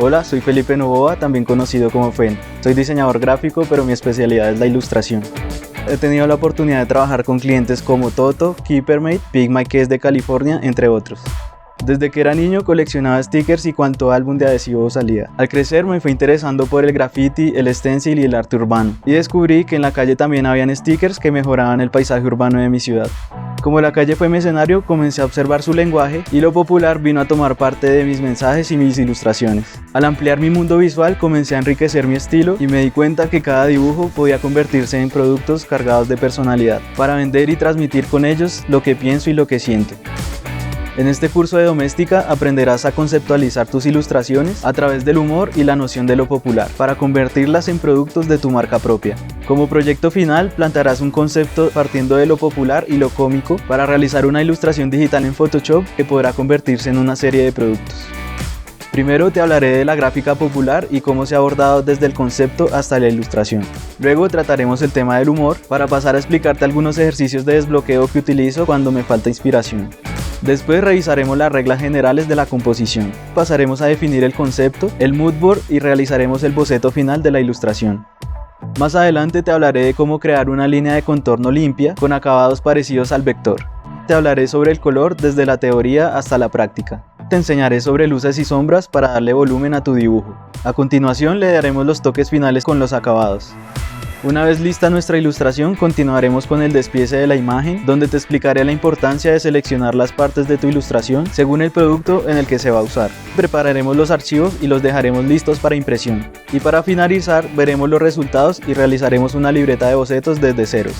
Hola, soy Felipe Novoa, también conocido como Fen. Soy diseñador gráfico, pero mi especialidad es la ilustración. He tenido la oportunidad de trabajar con clientes como Toto, Keepermate, Pigma, que es de California, entre otros. Desde que era niño coleccionaba stickers y cuanto álbum de adhesivo salía. Al crecer me fue interesando por el graffiti, el stencil y el arte urbano. Y descubrí que en la calle también habían stickers que mejoraban el paisaje urbano de mi ciudad. Como la calle fue mi escenario, comencé a observar su lenguaje y lo popular vino a tomar parte de mis mensajes y mis ilustraciones. Al ampliar mi mundo visual, comencé a enriquecer mi estilo y me di cuenta que cada dibujo podía convertirse en productos cargados de personalidad, para vender y transmitir con ellos lo que pienso y lo que siento. En este curso de doméstica aprenderás a conceptualizar tus ilustraciones a través del humor y la noción de lo popular, para convertirlas en productos de tu marca propia. Como proyecto final, plantearás un concepto partiendo de lo popular y lo cómico para realizar una ilustración digital en Photoshop que podrá convertirse en una serie de productos. Primero te hablaré de la gráfica popular y cómo se ha abordado desde el concepto hasta la ilustración. Luego trataremos el tema del humor para pasar a explicarte algunos ejercicios de desbloqueo que utilizo cuando me falta inspiración. Después revisaremos las reglas generales de la composición. Pasaremos a definir el concepto, el mood board y realizaremos el boceto final de la ilustración. Más adelante te hablaré de cómo crear una línea de contorno limpia con acabados parecidos al vector. Te hablaré sobre el color desde la teoría hasta la práctica. Te enseñaré sobre luces y sombras para darle volumen a tu dibujo. A continuación le daremos los toques finales con los acabados. Una vez lista nuestra ilustración, continuaremos con el despiece de la imagen, donde te explicaré la importancia de seleccionar las partes de tu ilustración según el producto en el que se va a usar. Prepararemos los archivos y los dejaremos listos para impresión. Y para finalizar, veremos los resultados y realizaremos una libreta de bocetos desde ceros.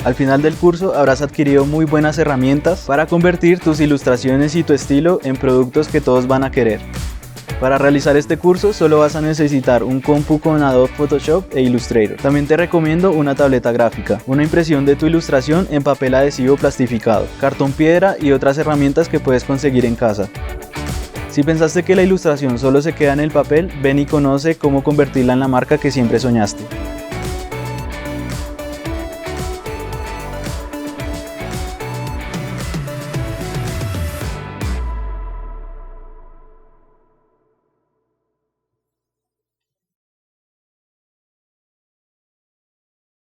Al final del curso habrás adquirido muy buenas herramientas para convertir tus ilustraciones y tu estilo en productos que todos van a querer. Para realizar este curso solo vas a necesitar un compu con Adobe Photoshop e Illustrator. También te recomiendo una tableta gráfica, una impresión de tu ilustración en papel adhesivo plastificado, cartón piedra y otras herramientas que puedes conseguir en casa. Si pensaste que la ilustración solo se queda en el papel, ven y conoce cómo convertirla en la marca que siempre soñaste.